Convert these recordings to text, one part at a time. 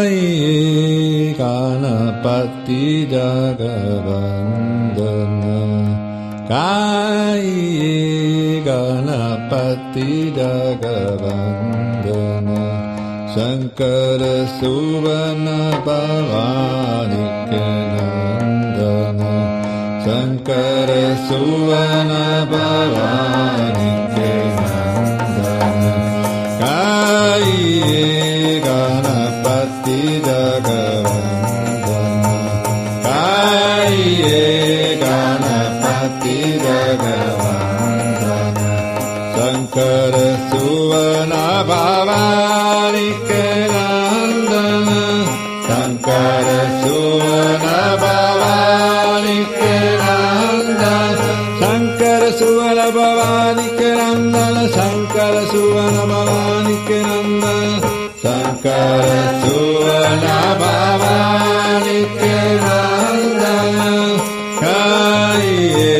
Gaye Ganapati Jagavandana Gaye Ganapati Jagavandana Shankara Suvana Bhavani Nandana Shankara Suvana Bhavani Nandana Gaye Ganapati Jagavandana Gaye Ganapati Jagavandana Shankara Suvana Bhavani Nandana Shankara Suvana Bhavani Nandana Shankara Suvana Bhavani Nandana Shankara Suvana Bhavani Nandana Shankara Suvana Bhavani Nandana Gaye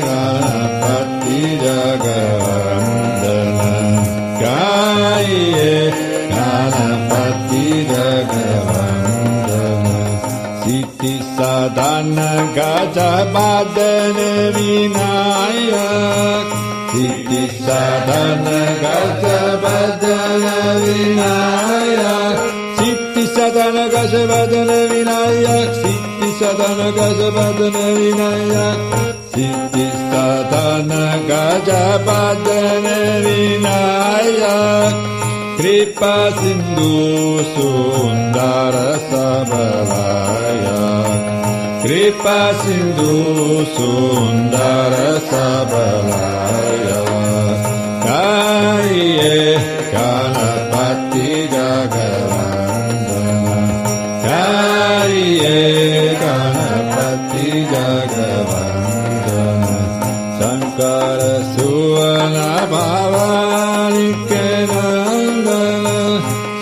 Ganapati Jagavandana Gaye Ganapati Jagavandana Siddhi Sadhana Gajabadana Vinayak Siddhi Sadhana Gajabadana Vinayak Siddhi Sadhana Gajabadana Vinayak Siddhi Sadhana Gajabadana Vinayak Siddhi Sadhana Gajabadana Vinayak Kripa Sindhu Sundara Sabalayak Kripa Sindhu Sundara Sabalayak Gaye Ganapati Jagavandana Gaye Ganapati Jagavandana Shankara Suvana Bhavani Nandana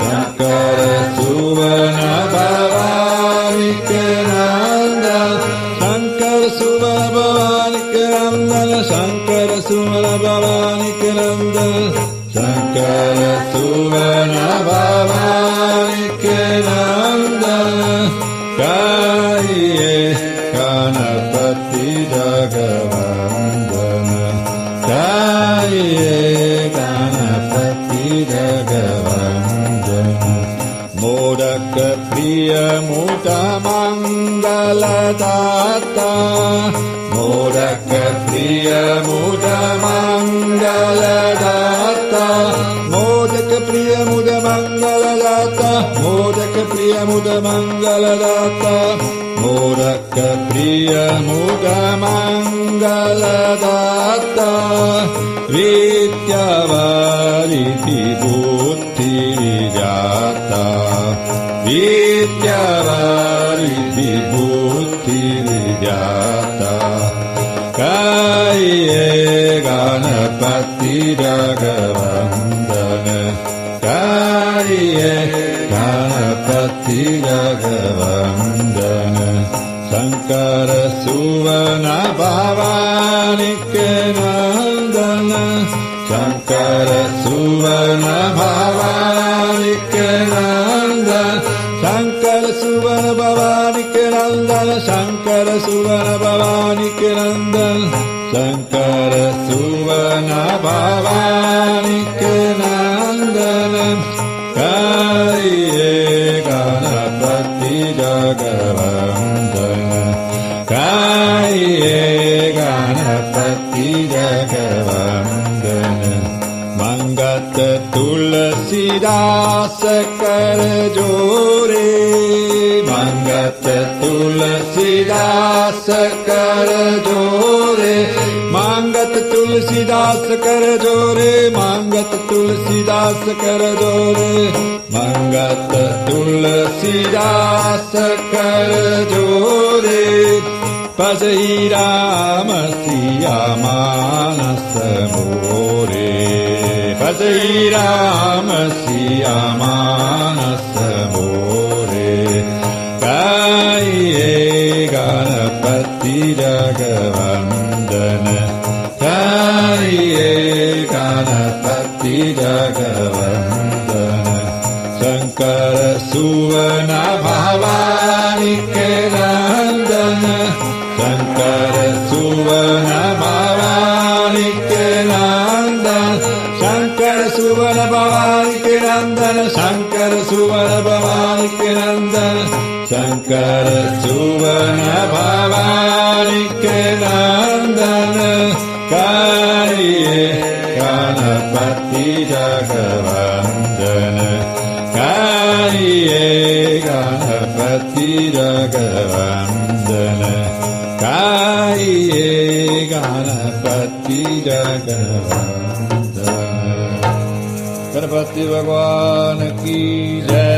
Shankara Suvana Bhavani Nandana Shankara Suvana Bhavani Nandana Shankara Suvana Bhavani Nandana Shankara Suvana Bhavani Nandana Gaye Ganapati Jagavandana Gaye Ganapati Jagavandana Modaka Priya Muda Mangala Datta Modaka Priya Muda Mangala Datta Modaka Priya Muda Mangala Datta Modaka Priya Muda Mangala Datta Modaka Priya Muda Mangala Datta Vidyavariti Buddhi Vijata Vidyavariti Buddhi Vijata Gaye Ganapati Jagavandana Gaye Ganapati Jagavandana Shankara Suvana Bhavani Nandana Shankara Suvana Bhavani Nandana Shankara Suvana Bhavani Nandana Shankara Suvana Bhavani Nandana Shankara Suvana Bhavani Nandana Gaye Ganapati Jagavandana Gaye Ganapati Jagavandana Mangata Tulsidasa Karajore Mangata Tulsidasa Karajore Mangata Tulsidasa Karajore Mangata Tulsidasa Karajore Mangata Tulsidasa Karajore Bhajai Rama Siya Manasa More Bhajai Rama Siya Manasa More Gaye Ganapati Jagavandana Gaye Ganapati Jagavandana Shankar सुवन भवानी के नंदन शंकर सुवन भवानी के नंदन शंकर सुवन भवानी के नंदन शंकर सुवन भवानी के नंदन शंकर सुवन भवानी के नंदन कारिये गणपति जगवंदन कारिये गणपति जगवंदन कारिये गणपति जगवंदन। गणपति भगवान की जय।